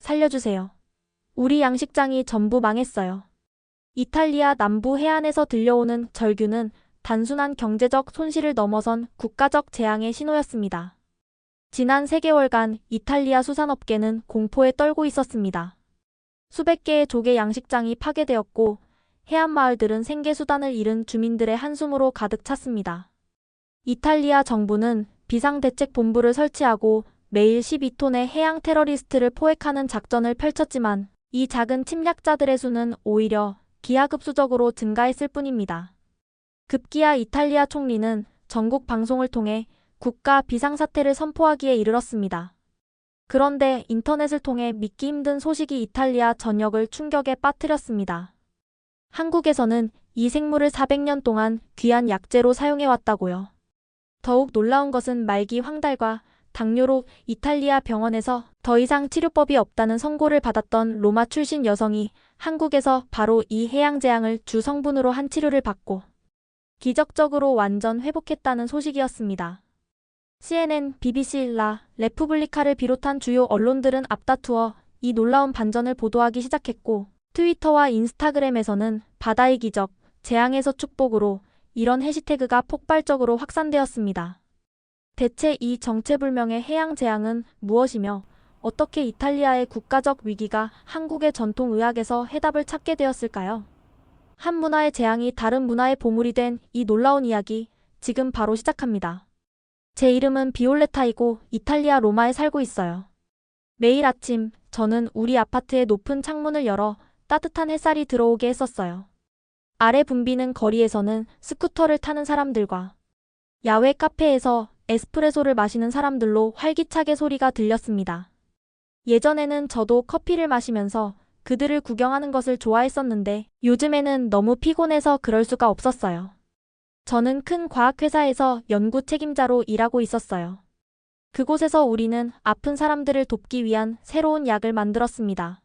살려주세요. 우리 양식장이 전부 망했어요. 이탈리아 남부 해안에서 들려오는 절규는 단순한 경제적 손실을 넘어선 국가적 재앙의 신호였습니다. 지난 3개월간 이탈리아 수산업계는 공포에 떨고 있었습니다. 수백 개의 조개 양식장이 파괴되었고 해안 마을들은 생계수단을 잃은 주민들의 한숨으로 가득 찼습니다. 이탈리아 정부는 비상대책본부를 설치하고 매일 12톤의 해양 테러리스트를 포획하는 작전을 펼쳤지만 이 작은 침략자들의 수는 오히려 기하급수적으로 증가했을 뿐입니다. 급기야 이탈리아 총리는 전국 방송을 통해 국가 비상사태를 선포하기에 이르렀습니다. 그런데 인터넷을 통해 믿기 힘든 소식이 이탈리아 전역을 충격에 빠뜨렸습니다. 한국에서는 이 생물을 400년 동안 귀한 약재로 사용해왔다고요. 더욱 놀라운 것은 말기 황달과 당뇨로 이탈리아 병원에서 더 이상 치료법이 없다는 선고를 받았던 로마 출신 여성이 한국에서 바로 이 해양재앙을 주 성분으로 한 치료를 받고 기적적으로 완전 회복했다는 소식이었습니다. CNN, BBC, 라 레푸블리카를 비롯한 주요 언론들은 앞다투어 이 놀라운 반전을 보도하기 시작했고 트위터와 인스타그램에서는 바다의 기적, 재앙에서 축복으로 이런 해시태그가 폭발적으로 확산되었습니다. 대체 이 정체불명의 해양 재앙은 무엇이며 어떻게 이탈리아의 국가적 위기가 한국의 전통의학에서 해답을 찾게 되었을까요? 한 문화의 재앙이 다른 문화의 보물이 된 이 놀라운 이야기, 지금 바로 시작합니다. 제 이름은 비올레타이고 이탈리아 로마에 살고 있어요. 매일 아침 저는 우리 아파트의 높은 창문을 열어 따뜻한 햇살이 들어오게 했었어요. 아래 붐비는 거리에서는 스쿠터를 타는 사람들과 야외 카페에서 에스프레소를 마시는 사람들로 활기차게 소리가 들렸습니다. 예전에는 저도 커피를 마시면서 그들을 구경하는 것을 좋아했었는데 요즘에는 너무 피곤해서 그럴 수가 없었어요. 저는 큰 과학회사에서 연구 책임자로 일하고 있었어요. 그곳에서 우리는 아픈 사람들을 돕기 위한 새로운 약을 만들었습니다.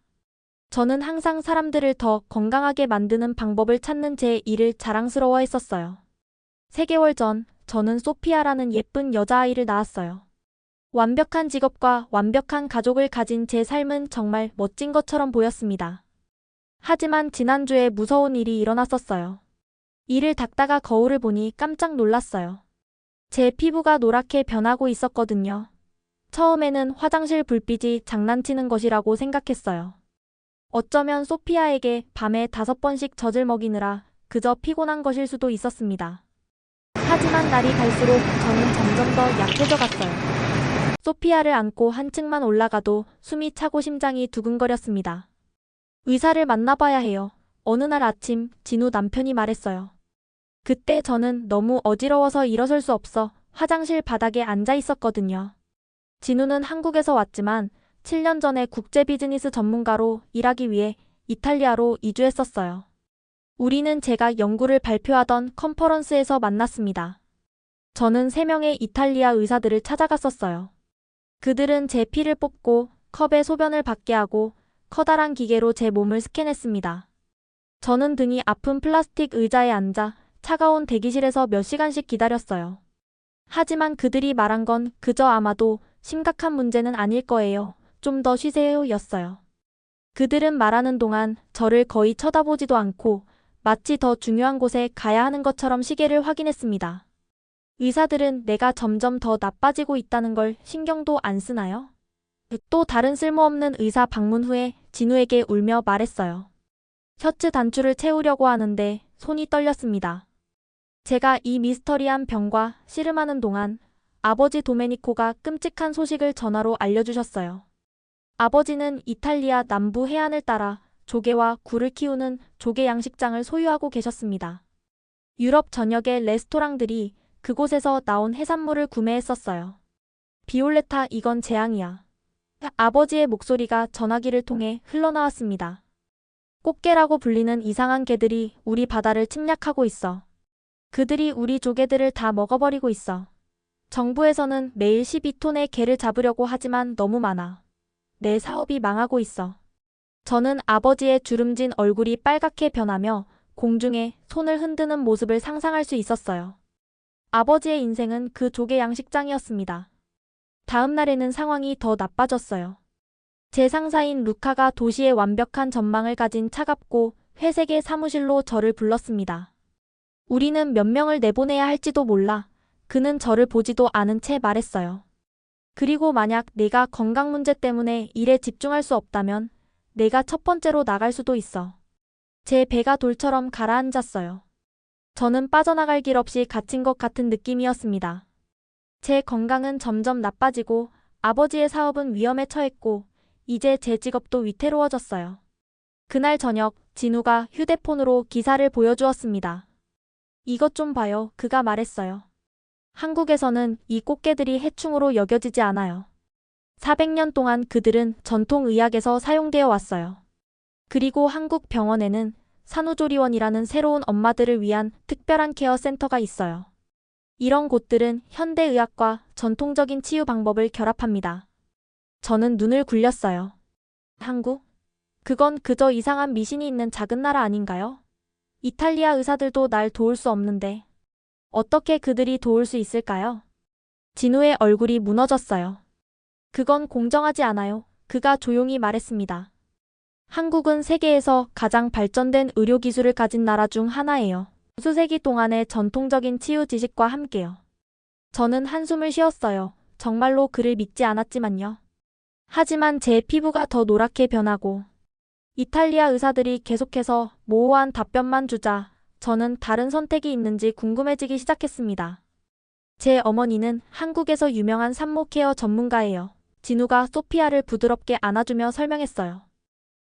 저는 항상 사람들을 더 건강하게 만드는 방법을 찾는 제 일을 자랑스러워했었어요. 3개월 전 저는 소피아라는 예쁜 여자아이를 낳았어요. 완벽한 직업과 완벽한 가족을 가진 제 삶은 정말 멋진 것처럼 보였습니다. 하지만 지난주에 무서운 일이 일어났었어요. 이를 닦다가 거울을 보니 깜짝 놀랐어요. 제 피부가 노랗게 변하고 있었거든요. 처음에는 화장실 불빛이 장난치는 것이라고 생각했어요. 어쩌면 소피아에게 밤에 5번씩 젖을 먹이느라 그저 피곤한 것일 수도 있었습니다. 하지만 날이 갈수록 저는 점점 더 약해져 갔어요. 소피아를 안고 한층만 올라가도 숨이 차고 심장이 두근거렸습니다. 의사를 만나봐야 해요. 어느 날 아침 진우 남편이 말했어요. 그때 저는 너무 어지러워서 일어설 수 없어 화장실 바닥에 앉아 있었거든요. 진우는 한국에서 왔지만 7년 전에 국제 비즈니스 전문가로 일하기 위해 이탈리아로 이주했었어요. 우리는 제가 연구를 발표하던 컨퍼런스에서 만났습니다. 저는 3명의 이탈리아 의사들을 찾아갔었어요. 그들은 제 피를 뽑고 컵에 소변을 받게 하고 커다란 기계로 제 몸을 스캔했습니다. 저는 등이 아픈 플라스틱 의자에 앉아 차가운 대기실에서 몇 시간씩 기다렸어요. 하지만 그들이 말한 건 그저 아마도 심각한 문제는 아닐 거예요. 좀 더 쉬세요 였어요. 그들은 말하는 동안 저를 거의 쳐다보지도 않고 마치 더 중요한 곳에 가야 하는 것처럼 시계를 확인했습니다. 의사들은 내가 점점 더 나빠지고 있다는 걸 신경도 안 쓰나요? 또 다른 쓸모없는 의사 방문 후에 진우에게 울며 말했어요. 셔츠 단추를 채우려고 하는데 손이 떨렸습니다. 제가 이 미스터리한 병과 씨름하는 동안 아버지 도메니코가 끔찍한 소식을 전화로 알려주셨어요. 아버지는 이탈리아 남부 해안을 따라 조개와 굴을 키우는 조개 양식장을 소유하고 계셨습니다. 유럽 전역의 레스토랑들이 그곳에서 나온 해산물을 구매했었어요. 비올레타, 이건 재앙이야. 아버지의 목소리가 전화기를 통해 흘러나왔습니다. 꽃게라고 불리는 이상한 개들이 우리 바다를 침략하고 있어. 그들이 우리 조개들을 다 먹어버리고 있어. 정부에서는 매일 12톤의 개를 잡으려고 하지만 너무 많아. 내 사업이 망하고 있어. 저는 아버지의 주름진 얼굴이 빨갛게 변하며 공중에 손을 흔드는 모습을 상상할 수 있었어요. 아버지의 인생은 그 조개 양식장이었습니다. 다음 날에는 상황이 더 나빠졌어요. 제 상사인 루카가 도시의 완벽한 전망을 가진 차갑고 회색의 사무실로 저를 불렀습니다. 우리는 몇 명을 내보내야 할지도 몰라. 그는 저를 보지도 않은 채 말했어요. 그리고 만약 내가 건강 문제 때문에 일에 집중할 수 없다면 내가 첫 번째로 나갈 수도 있어. 제 배가 돌처럼 가라앉았어요. 저는 빠져나갈 길 없이 갇힌 것 같은 느낌이었습니다. 제 건강은 점점 나빠지고 아버지의 사업은 위험에 처했고 이제 제 직업도 위태로워졌어요. 그날 저녁 진우가 휴대폰으로 기사를 보여주었습니다. 이것 좀 봐요. 그가 말했어요. 한국에서는 이 꽃게들이 해충으로 여겨지지 않아요. 400년 동안 그들은 전통의학에서 사용되어 왔어요. 그리고 한국 병원에는 산후조리원이라는 새로운 엄마들을 위한 특별한 케어 센터가 있어요. 이런 곳들은 현대의학과 전통적인 치유 방법을 결합합니다. 저는 눈을 굴렸어요. 한국? 그건 그저 이상한 미신이 있는 작은 나라 아닌가요? 이탈리아 의사들도 날 도울 수 없는데 어떻게 그들이 도울 수 있을까요? 진우의 얼굴이 무너졌어요. 그건 공정하지 않아요. 그가 조용히 말했습니다. 한국은 세계에서 가장 발전된 의료기술을 가진 나라 중 하나예요. 수세기 동안의 전통적인 치유 지식과 함께요. 저는 한숨을 쉬었어요. 정말로 그를 믿지 않았지만요. 하지만 제 피부가 더 노랗게 변하고 이탈리아 의사들이 계속해서 모호한 답변만 주자 저는 다른 선택이 있는지 궁금해지기 시작했습니다. 제 어머니는 한국에서 유명한 산모 케어 전문가예요. 진우가 소피아를 부드럽게 안아주며 설명했어요.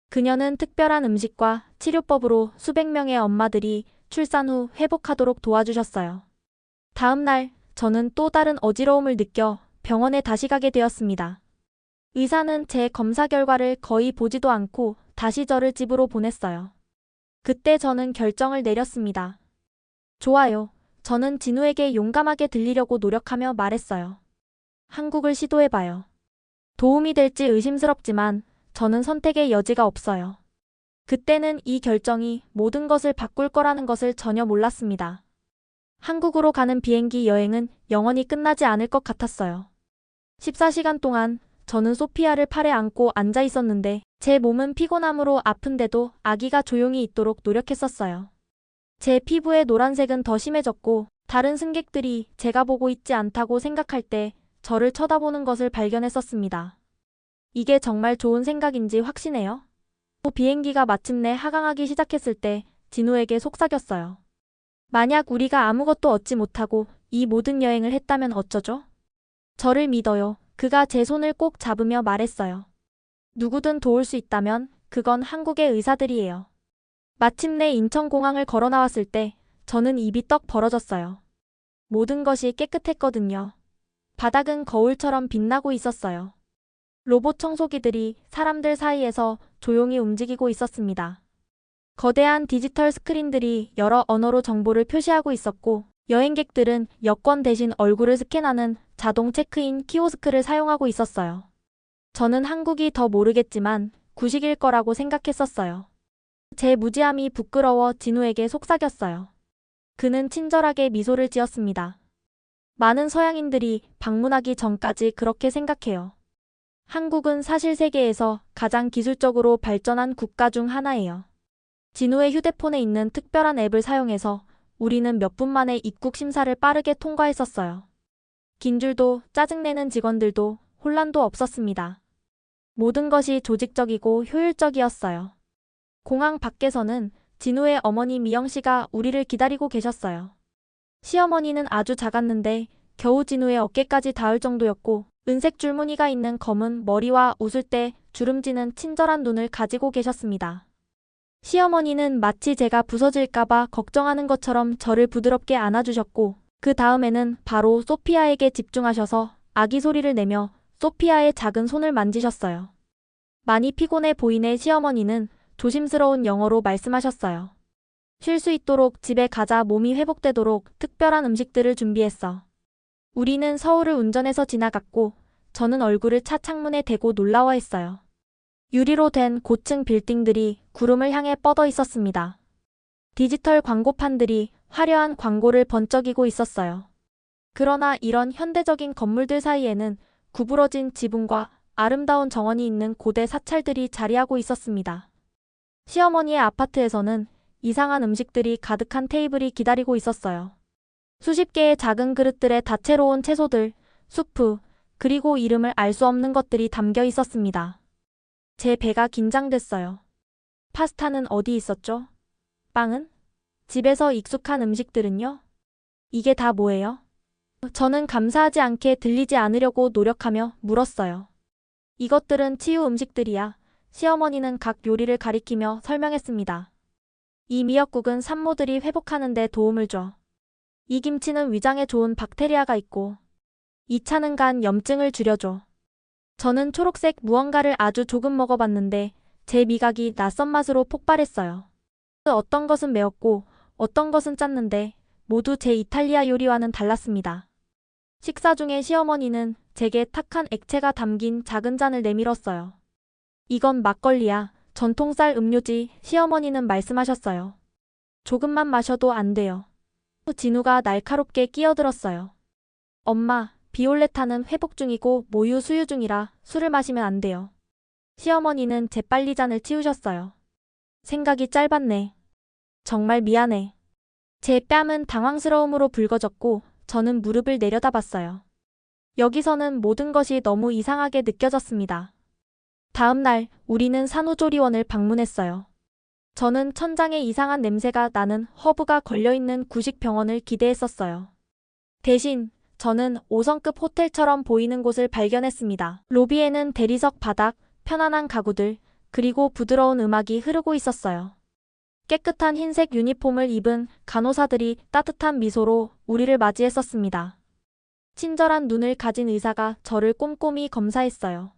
그녀는 특별한 음식과 치료법으로 수백 명의 엄마들이 출산 후 회복하도록 도와주셨어요. 다음 날 저는 또 다른 어지러움을 느껴 병원에 다시 가게 되었습니다. 의사는 제 검사 결과를 거의 보지도 않고 다시 저를 집으로 보냈어요. 그때 저는 결정을 내렸습니다. 좋아요. 저는 진우에게 용감하게 들리려고 노력하며 말했어요. 한국을 시도해봐요. 도움이 될지 의심스럽지만 저는 선택의 여지가 없어요. 그때는 이 결정이 모든 것을 바꿀 거라는 것을 전혀 몰랐습니다. 한국으로 가는 비행기 여행은 영원히 끝나지 않을 것 같았어요. 14시간 동안 저는 소피아를 팔에 안고 앉아 있었는데 제 몸은 피곤함으로 아픈데도 아기가 조용히 있도록 노력했었어요. 제 피부의 노란색은 더 심해졌고 다른 승객들이 제가 보고 있지 않다고 생각할 때 저를 쳐다보는 것을 발견했었습니다. 이게 정말 좋은 생각인지 확신해요. 비행기가 마침내 하강하기 시작했을 때 진우에게 속삭였어요. 만약 우리가 아무것도 얻지 못하고 이 모든 여행을 했다면 어쩌죠? 저를 믿어요. 그가 제 손을 꼭 잡으며 말했어요. 누구든 도울 수 있다면 그건 한국의 의사들이에요. 마침내 인천공항을 걸어 나왔을 때 저는 입이 떡 벌어졌어요. 모든 것이 깨끗했거든요. 바닥은 거울처럼 빛나고 있었어요. 로봇 청소기들이 사람들 사이에서 조용히 움직이고 있었습니다. 거대한 디지털 스크린들이 여러 언어로 정보를 표시하고 있었고 여행객들은 여권 대신 얼굴을 스캔하는 자동 체크인 키오스크를 사용하고 있었어요. 저는 한국이 더 모르겠지만 구식일 거라고 생각했었어요. 제 무지함이 부끄러워 진우에게 속삭였어요. 그는 친절하게 미소를 지었습니다. 많은 서양인들이 방문하기 전까지 그렇게 생각해요. 한국은 사실 세계에서 가장 기술적으로 발전한 국가 중 하나예요. 진우의 휴대폰에 있는 특별한 앱을 사용해서 우리는 몇 분 만에 입국 심사를 빠르게 통과했었어요. 긴 줄도 짜증내는 직원들도 혼란도 없었습니다. 모든 것이 조직적이고 효율적이었어요. 공항 밖에서는 진우의 어머니 미영 씨가 우리를 기다리고 계셨어요. 시어머니는 아주 작았는데 겨우 진우의 어깨까지 닿을 정도였고 은색 줄무늬가 있는 검은 머리와 웃을 때 주름지는 친절한 눈을 가지고 계셨습니다. 시어머니는 마치 제가 부서질까봐 걱정하는 것처럼 저를 부드럽게 안아주셨고 그 다음에는 바로 소피아에게 집중하셔서 아기 소리를 내며 소피아의 작은 손을 만지셨어요. 많이 피곤해 보이네. 시어머니는 조심스러운 영어로 말씀하셨어요. 쉴 수 있도록 집에 가자. 몸이 회복되도록 특별한 음식들을 준비했어. 우리는 서울을 운전해서 지나갔고 저는 얼굴을 차 창문에 대고 놀라워했어요. 유리로 된 고층 빌딩들이 구름을 향해 뻗어 있었습니다. 디지털 광고판들이 화려한 광고를 번쩍이고 있었어요. 그러나 이런 현대적인 건물들 사이에는 구부러진 지붕과 아름다운 정원이 있는 고대 사찰들이 자리하고 있었습니다. 시어머니의 아파트에서는 이상한 음식들이 가득한 테이블이 기다리고 있었어요. 수십 개의 작은 그릇들에 다채로운 채소들, 수프, 그리고 이름을 알 수 없는 것들이 담겨 있었습니다. 제 배가 긴장됐어요. 파스타는 어디 있었죠? 빵은? 집에서 익숙한 음식들은요? 이게 다 뭐예요? 저는 감사하지 않게 들리지 않으려고 노력하며 물었어요. 이것들은 치유 음식들이야. 시어머니는 각 요리를 가리키며 설명했습니다. 이 미역국은 산모들이 회복하는 데 도움을 줘. 이 김치는 위장에 좋은 박테리아가 있고, 이 차는 간 염증을 줄여줘. 저는 초록색 무언가를 아주 조금 먹어봤는데 제 미각이 낯선 맛으로 폭발했어요. 어떤 것은 매웠고 어떤 것은 짰는데 모두 제 이탈리아 요리와는 달랐습니다. 식사 중에 시어머니는 제게 탁한 액체가 담긴 작은 잔을 내밀었어요. 이건 막걸리야. 전통 쌀 음료지. 시어머니는 말씀하셨어요. 조금만 마셔도 안 돼요. 진우가 날카롭게 끼어들었어요. 엄마, 비올레타는 회복 중이고 모유 수유 중이라 술을 마시면 안 돼요. 시어머니는 재빨리 잔을 치우셨어요. 생각이 짧았네. 정말 미안해. 제 뺨은 당황스러움으로 붉어졌고 저는 무릎을 내려다봤어요. 여기서는 모든 것이 너무 이상하게 느껴졌습니다. 다음 날 우리는 산후조리원을 방문했어요. 저는 천장에 이상한 냄새가 나는 허브가 걸려있는 구식병원을 기대했었어요. 대신 저는 5성급 호텔처럼 보이는 곳을 발견했습니다. 로비에는 대리석 바닥, 편안한 가구들, 그리고 부드러운 음악이 흐르고 있었어요. 깨끗한 흰색 유니폼을 입은 간호사들이 따뜻한 미소로 우리를 맞이했었습니다. 친절한 눈을 가진 의사가 저를 꼼꼼히 검사했어요.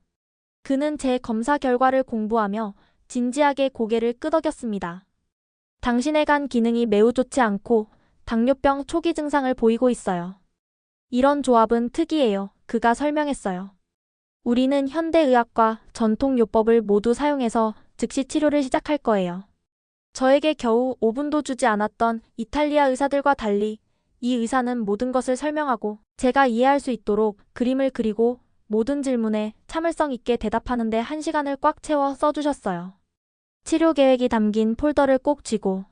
그는 제 검사 결과를 공부하며 진지하게 고개를 끄덕였습니다. 당신의 간 기능이 매우 좋지 않고 당뇨병 초기 증상을 보이고 있어요. 이런 조합은 특이해요. 그가 설명했어요. 우리는 현대의학과 전통요법을 모두 사용해서 즉시 치료를 시작할 거예요. 저에게 겨우 5분도 주지 않았던 이탈리아 의사들과 달리 이 의사는 모든 것을 설명하고 제가 이해할 수 있도록 그림을 그리고 모든 질문에 참을성 있게 대답하는데 1시간을 꽉 채워 써주셨어요. 치료 계획이 담긴 폴더를 꼭 쥐고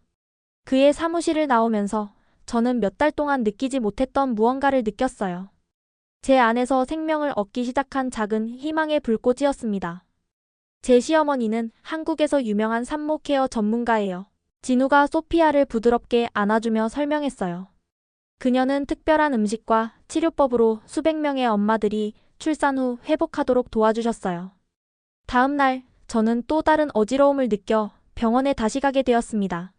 그의 사무실을 나오면서 저는 몇 달 동안 느끼지 못했던 무언가를 느꼈어요. 제 안에서 생명을 얻기 시작한 작은 희망의 불꽃이었습니다. 제 시어머니는 한국에서 유명한 산모 케어 전문가예요. 진우가 소피아를 부드럽게 안아주며 설명했어요. 그녀는 특별한 음식과 치료법으로 수백 명의 엄마들이 출산 후 회복하도록 도와주셨어요. 다음 날 저는 또 다른 어지러움을 느껴 병원에 다시 가게 되었습니다.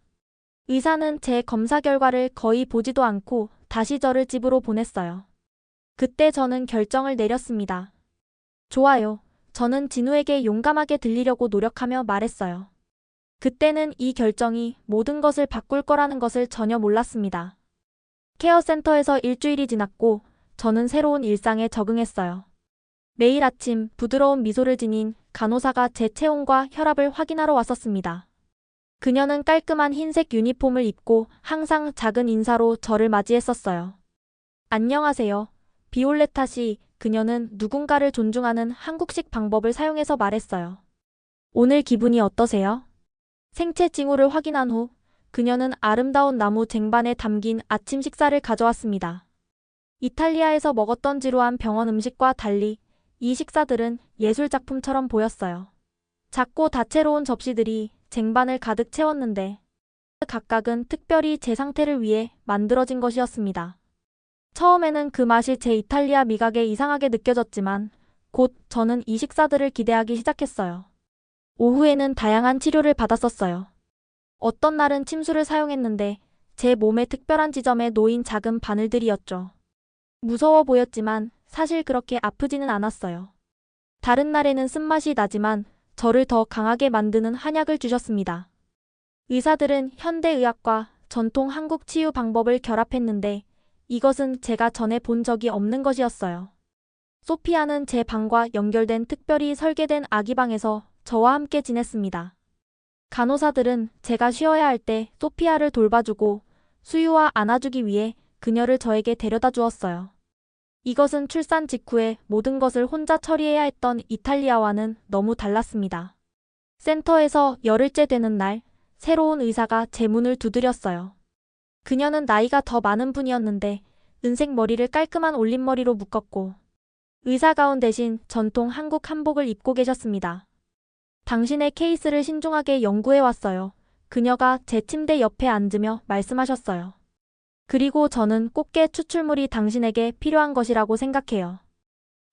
의사는 제 검사 결과를 거의 보지도 않고 다시 저를 집으로 보냈어요. 그때 저는 결정을 내렸습니다. 좋아요. 저는 진우에게 용감하게 들리려고 노력하며 말했어요. 그때는 이 결정이 모든 것을 바꿀 거라는 것을 전혀 몰랐습니다. 케어센터에서 일주일이 지났고 저는 새로운 일상에 적응했어요. 매일 아침 부드러운 미소를 지닌 간호사가 제 체온과 혈압을 확인하러 왔었습니다. 그녀는 깔끔한 흰색 유니폼을 입고 항상 작은 인사로 저를 맞이했었어요. 안녕하세요. 비올레타 씨. 그녀는 누군가를 존중하는 한국식 방법을 사용해서 말했어요. 오늘 기분이 어떠세요? 생체 징후를 확인한 후 그녀는 아름다운 나무 쟁반에 담긴 아침 식사를 가져왔습니다. 이탈리아에서 먹었던 지루한 병원 음식과 달리 이 식사들은 예술작품처럼 보였어요. 작고 다채로운 접시들이 쟁반을 가득 채웠는데 각각은 특별히 제 상태를 위해 만들어진 것이었습니다. 처음에는 그 맛이 제 이탈리아 미각에 이상하게 느껴졌지만 곧 저는 이 식사들을 기대하기 시작했어요. 오후에는 다양한 치료를 받았었어요. 어떤 날은 침수를 사용했는데 제 몸의 특별한 지점에 놓인 작은 바늘들이었죠. 무서워 보였지만 사실 그렇게 아프지는 않았어요. 다른 날에는 쓴맛이 나지만 저를 더 강하게 만드는 한약을 주셨습니다. 의사들은 현대의학과 전통 한국 치유 방법을 결합했는데 이것은 제가 전에 본 적이 없는 것이었어요. 소피아는 제 방과 연결된 특별히 설계된 아기방에서 저와 함께 지냈습니다. 간호사들은 제가 쉬어야 할 때 소피아를 돌봐주고 수유와 안아주기 위해 그녀를 저에게 데려다 주었어요. 이것은 출산 직후에 모든 것을 혼자 처리해야 했던 이탈리아와는 너무 달랐습니다. 센터에서 열흘째 되는 날, 새로운 의사가 제 문을 두드렸어요. 그녀는 나이가 더 많은 분이었는데 은색 머리를 깔끔한 올림머리로 묶었고 의사 가운 대신 전통 한국 한복을 입고 계셨습니다. 당신의 케이스를 신중하게 연구해 왔어요. 그녀가 제 침대 옆에 앉으며 말씀하셨어요. 그리고 저는 꽃게 추출물이 당신에게 필요한 것이라고 생각해요.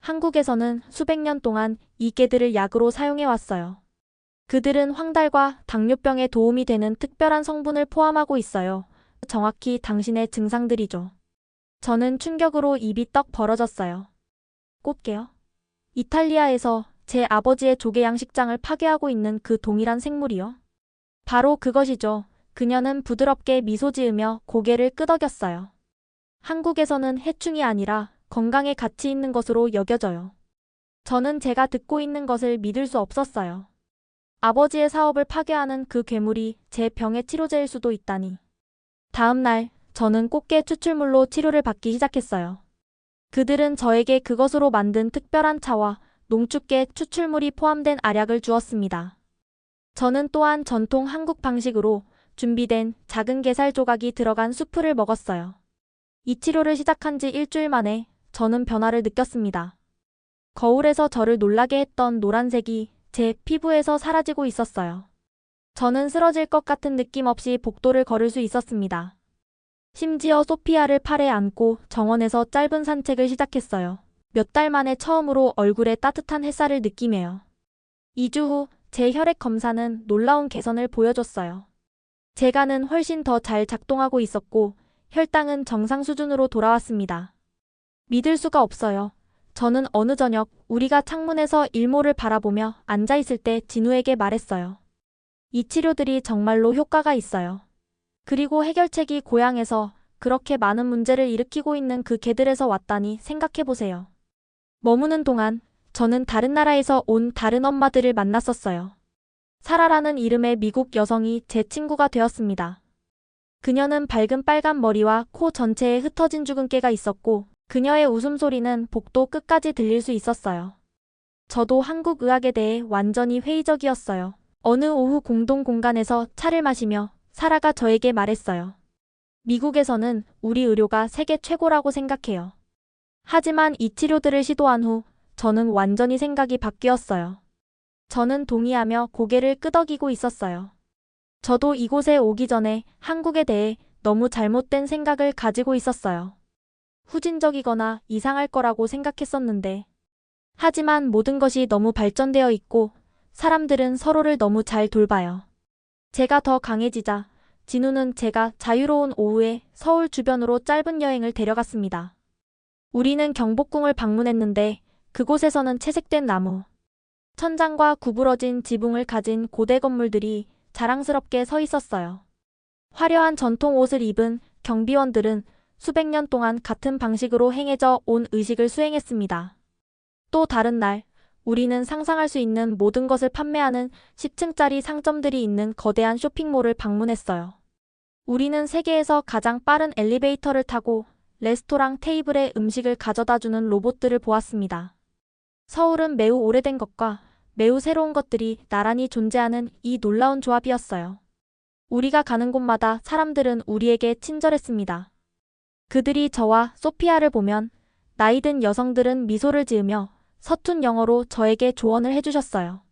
한국에서는 수백 년 동안 이 깨들을 약으로 사용해 왔어요. 그들은 황달과 당뇨병에 도움이 되는 특별한 성분을 포함하고 있어요. 정확히 당신의 증상들이죠. 저는 충격으로 입이 떡 벌어졌어요. 꽃게요? 이탈리아에서 제 아버지의 조개 양식장을 파괴하고 있는 그 동일한 생물이요? 바로 그것이죠. 그녀는 부드럽게 미소 지으며 고개를 끄덕였어요. 한국에서는 해충이 아니라 건강에 가치 있는 것으로 여겨져요. 저는 제가 듣고 있는 것을 믿을 수 없었어요. 아버지의 사업을 파괴하는 그 괴물이 제 병의 치료제일 수도 있다니. 다음 날, 저는 꽃게 추출물로 치료를 받기 시작했어요. 그들은 저에게 그것으로 만든 특별한 차와 농축계 추출물이 포함된 알약을 주었습니다. 저는 또한 전통 한국 방식으로 준비된 작은 게살 조각이 들어간 수프를 먹었어요. 이 치료를 시작한 지 일주일 만에 저는 변화를 느꼈습니다. 거울에서 저를 놀라게 했던 노란색이 제 피부에서 사라지고 있었어요. 저는 쓰러질 것 같은 느낌 없이 복도를 걸을 수 있었습니다. 심지어 소피아를 팔에 안고 정원에서 짧은 산책을 시작했어요. 몇 달 만에 처음으로 얼굴에 따뜻한 햇살을 느끼며요. 2주 후 제 혈액 검사는 놀라운 개선을 보여줬어요. 제 간은 훨씬 더 잘 작동하고 있었고 혈당은 정상 수준으로 돌아왔습니다. 믿을 수가 없어요. 저는 어느 저녁 우리가 창문에서 일몰을 바라보며 앉아있을 때 진우에게 말했어요. 이 치료들이 정말로 효과가 있어요. 그리고 해결책이 고향에서 그렇게 많은 문제를 일으키고 있는 그 개들에서 왔다니 생각해보세요. 머무는 동안 저는 다른 나라에서 온 다른 엄마들을 만났었어요. 사라라는 이름의 미국 여성이 제 친구가 되었습니다. 그녀는 밝은 빨간 머리와 코 전체에 흩어진 주근깨가 있었고 그녀의 웃음소리는 복도 끝까지 들릴 수 있었어요. 저도 한국 의학에 대해 완전히 회의적이었어요. 어느 오후 공동 공간에서 차를 마시며 사라가 저에게 말했어요. 미국에서는 우리 의료가 세계 최고라고 생각해요. 하지만 이 치료들을 시도한 후 저는 완전히 생각이 바뀌었어요. 저는 동의하며 고개를 끄덕이고 있었어요. 저도 이곳에 오기 전에 한국에 대해 너무 잘못된 생각을 가지고 있었어요. 후진적이거나 이상할 거라고 생각했었는데. 하지만 모든 것이 너무 발전되어 있고 사람들은 서로를 너무 잘 돌봐요. 제가 더 강해지자 진우는 제가 자유로운 오후에 서울 주변으로 짧은 여행을 데려갔습니다. 우리는 경복궁을 방문했는데 그곳에서는 채색된 나무, 천장과 구부러진 지붕을 가진 고대 건물들이 자랑스럽게 서 있었어요. 화려한 전통 옷을 입은 경비원들은 수백 년 동안 같은 방식으로 행해져 온 의식을 수행했습니다. 또 다른 날, 우리는 상상할 수 있는 모든 것을 판매하는 10층짜리 상점들이 있는 거대한 쇼핑몰을 방문했어요. 우리는 세계에서 가장 빠른 엘리베이터를 타고 레스토랑 테이블에 음식을 가져다주는 로봇들을 보았습니다. 서울은 매우 오래된 것과 매우 새로운 것들이 나란히 존재하는 이 놀라운 조합이었어요. 우리가 가는 곳마다 사람들은 우리에게 친절했습니다. 그들이 저와 소피아를 보면 나이든 여성들은 미소를 지으며 서툰 영어로 저에게 조언을 해주셨어요.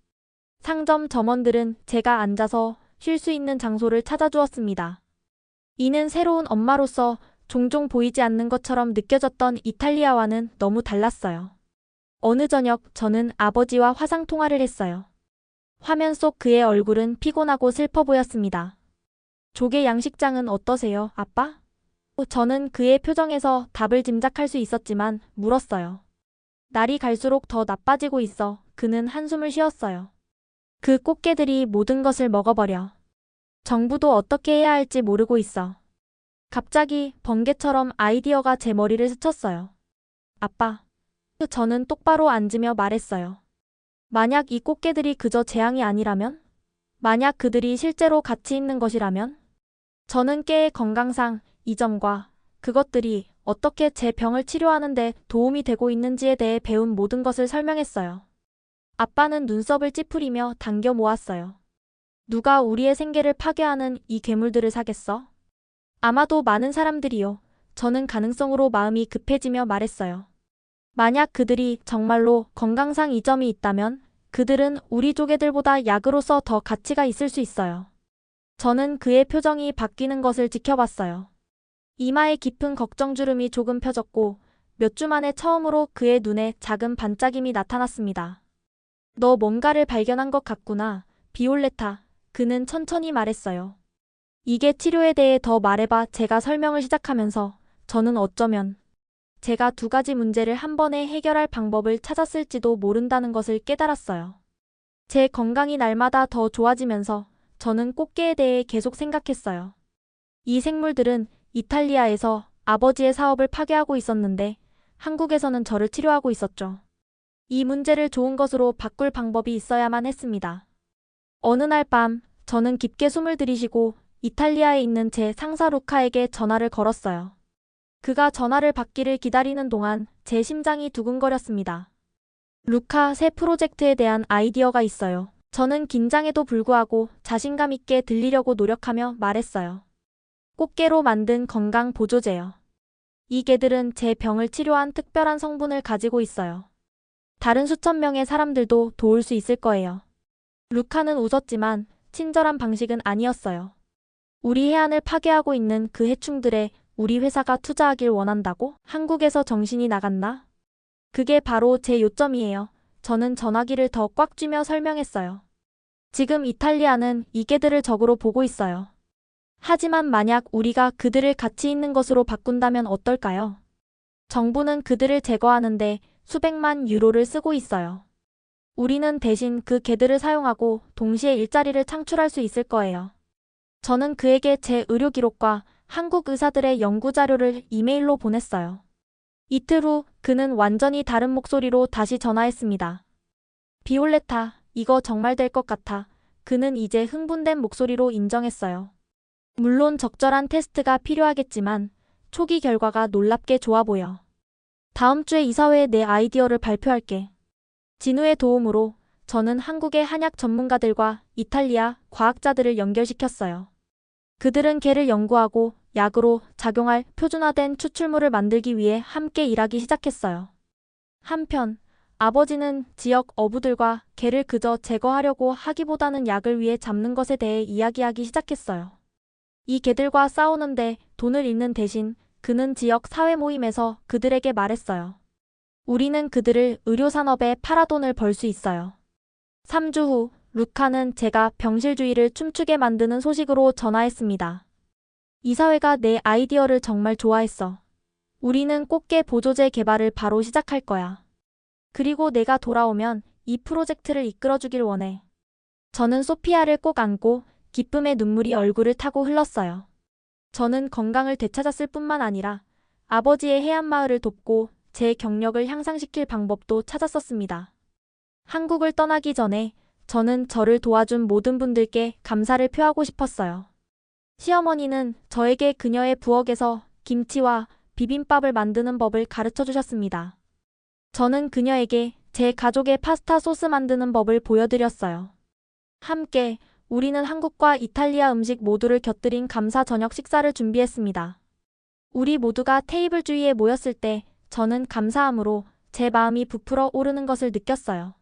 상점 점원들은 제가 앉아서 쉴 수 있는 장소를 찾아주었습니다. 이는 새로운 엄마로서 종종 보이지 않는 것처럼 느껴졌던 이탈리아와는 너무 달랐어요. 어느 저녁 저는 아버지와 화상 통화를 했어요. 화면 속 그의 얼굴은 피곤하고 슬퍼 보였습니다. 조개 양식장은 어떠세요, 아빠? 저는 그의 표정에서 답을 짐작할 수 있었지만 물었어요. 날이 갈수록 더 나빠지고 있어. 그는 한숨을 쉬었어요. 그 꽃게들이 모든 것을 먹어버려. 정부도 어떻게 해야 할지 모르고 있어. 갑자기 번개처럼 아이디어가 제 머리를 스쳤어요. 아빠. 저는 똑바로 앉으며 말했어요. 만약 이 꽃게들이 그저 재앙이 아니라면? 만약 그들이 실제로 가치 있는 것이라면? 저는 깨의 건강상 이 점과 그것들이 어떻게 제 병을 치료하는데 도움이 되고 있는지에 대해 배운 모든 것을 설명했어요. 아빠는 눈썹을 찌푸리며 당겨 모았어요. 누가 우리의 생계를 파괴하는 이 괴물들을 사겠어? 아마도 많은 사람들이요. 저는 가능성으로 마음이 급해지며 말했어요. 만약 그들이 정말로 건강상 이점이 있다면 그들은 우리 조개들보다 약으로서 더 가치가 있을 수 있어요. 저는 그의 표정이 바뀌는 것을 지켜봤어요. 이마에 깊은 걱정주름이 조금 펴졌고 몇 주 만에 처음으로 그의 눈에 작은 반짝임이 나타났습니다. 너 뭔가를 발견한 것 같구나, 비올레타. 그는 천천히 말했어요. 이게 치료에 대해 더 말해봐. 제가 설명을 시작하면서 저는 어쩌면 제가 두 가지 문제를 한 번에 해결할 방법을 찾았을지도 모른다는 것을 깨달았어요. 제 건강이 날마다 더 좋아지면서 저는 꽃게에 대해 계속 생각했어요. 이 생물들은 이탈리아에서 아버지의 사업을 파괴하고 있었는데 한국에서는 저를 치료하고 있었죠. 이 문제를 좋은 것으로 바꿀 방법이 있어야만 했습니다. 어느 날 밤 저는 깊게 숨을 들이쉬고 이탈리아에 있는 제 상사 루카에게 전화를 걸었어요. 그가 전화를 받기를 기다리는 동안 제 심장이 두근거렸습니다. 루카, 새 프로젝트에 대한 아이디어가 있어요. 저는 긴장에도 불구하고 자신감 있게 들리려고 노력하며 말했어요. 꽃게로 만든 건강 보조제요. 이 개들은 제 병을 치료한 특별한 성분을 가지고 있어요. 다른 수천 명의 사람들도 도울 수 있을 거예요. 루카는 웃었지만 친절한 방식은 아니었어요. 우리 해안을 파괴하고 있는 그 해충들에 우리 회사가 투자하길 원한다고? 한국에서 정신이 나갔나? 그게 바로 제 요점이에요. 저는 전화기를 더 꽉 쥐며 설명했어요. 지금 이탈리아는 이 개들을 적으로 보고 있어요. 하지만 만약 우리가 그들을 가치 있는 것으로 바꾼다면 어떨까요? 정부는 그들을 제거하는데 수백만 유로를 쓰고 있어요. 우리는 대신 그 개들을 사용하고 동시에 일자리를 창출할 수 있을 거예요. 저는 그에게 제 의료 기록과 한국 의사들의 연구 자료를 이메일로 보냈어요. 이틀 후 그는 완전히 다른 목소리로 다시 전화했습니다. 비올레타, 이거 정말 될 것 같아. 그는 이제 흥분된 목소리로 인정했어요. 물론 적절한 테스트가 필요하겠지만 초기 결과가 놀랍게 좋아 보여. 다음 주에 이사회에 내 아이디어를 발표할게. 진우의 도움으로 저는 한국의 한약 전문가들과 이탈리아 과학자들을 연결시켰어요. 그들은 개를 연구하고 약으로 작용할 표준화된 추출물을 만들기 위해 함께 일하기 시작했어요. 한편 아버지는 지역 어부들과 개를 그저 제거하려고 하기보다는 약을 위해 잡는 것에 대해 이야기하기 시작했어요. 이 개들과 싸우는데 돈을 잃는 대신 그는 지역 사회 모임에서 그들에게 말했어요. 우리는 그들을 의료산업에 팔아 돈을 벌 수 있어요. 3주 후 루카는 제가 병실주의를 춤추게 만드는 소식으로 전화했습니다. 이사회가 내 아이디어를 정말 좋아했어. 우리는 꽃게 보조제 개발을 바로 시작할 거야. 그리고 내가 돌아오면 이 프로젝트를 이끌어주길 원해. 저는 소피아를 꼭 안고 기쁨의 눈물이 얼굴을 타고 흘렀어요. 저는 건강을 되찾았을 뿐만 아니라 아버지의 해안마을을 돕고 제 경력을 향상시킬 방법도 찾았었습니다. 한국을 떠나기 전에 저는 저를 도와준 모든 분들께 감사를 표하고 싶었어요. 시어머니는 저에게 그녀의 부엌에서 김치와 비빔밥을 만드는 법을 가르쳐 주셨습니다. 저는 그녀에게 제 가족의 파스타 소스 만드는 법을 보여드렸어요. 함께 우리는 한국과 이탈리아 음식 모두를 곁들인 감사 저녁 식사를 준비했습니다. 우리 모두가 테이블 주위에 모였을 때 저는 감사함으로 제 마음이 부풀어 오르는 것을 느꼈어요.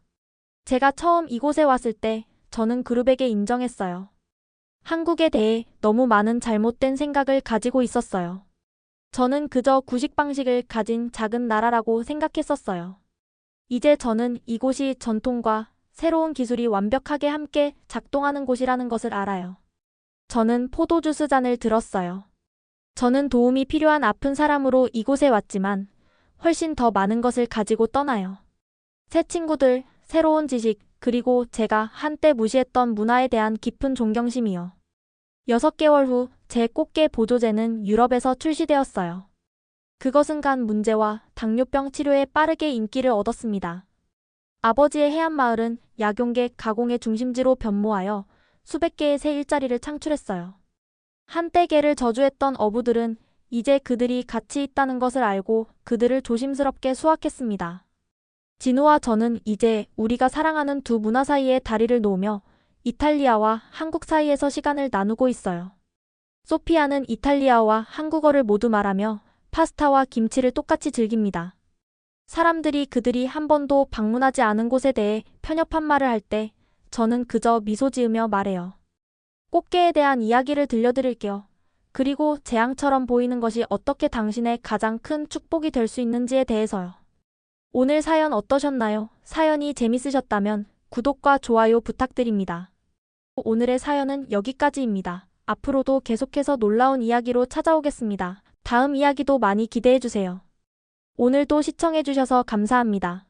제가 처음 이곳에 왔을 때 저는 그룹에게 인정했어요. 한국에 대해 너무 많은 잘못된 생각을 가지고 있었어요. 저는 그저 구식 방식을 가진 작은 나라라고 생각했었어요. 이제 저는 이곳이 전통과 새로운 기술이 완벽하게 함께 작동하는 곳이라는 것을 알아요. 저는 포도주스 잔을 들었어요. 저는 도움이 필요한 아픈 사람으로 이곳에 왔지만 훨씬 더 많은 것을 가지고 떠나요. 새 친구들, 새로운 지식, 그리고 제가 한때 무시했던 문화에 대한 깊은 존경심이요. 6개월 후 제 꽃게 보조제는 유럽에서 출시되었어요. 그것은 간 문제와 당뇨병 치료에 빠르게 인기를 얻었습니다. 아버지의 해안마을은 약용계 가공의 중심지로 변모하여 수백 개의 새 일자리를 창출했어요. 한때 개를 저주했던 어부들은 이제 그들이 같이 있다는 것을 알고 그들을 조심스럽게 수확했습니다. 진우와 저는 이제 우리가 사랑하는 두 문화 사이에 다리를 놓으며 이탈리아와 한국 사이에서 시간을 나누고 있어요. 소피아는 이탈리아와 한국어를 모두 말하며 파스타와 김치를 똑같이 즐깁니다. 사람들이 그들이 한 번도 방문하지 않은 곳에 대해 편협한 말을 할 때 저는 그저 미소 지으며 말해요. 꽃게에 대한 이야기를 들려드릴게요. 그리고 재앙처럼 보이는 것이 어떻게 당신의 가장 큰 축복이 될 수 있는지에 대해서요. 오늘 사연 어떠셨나요? 사연이 재밌으셨다면 구독과 좋아요 부탁드립니다. 오늘의 사연은 여기까지입니다. 앞으로도 계속해서 놀라운 이야기로 찾아오겠습니다. 다음 이야기도 많이 기대해주세요. 오늘도 시청해주셔서 감사합니다.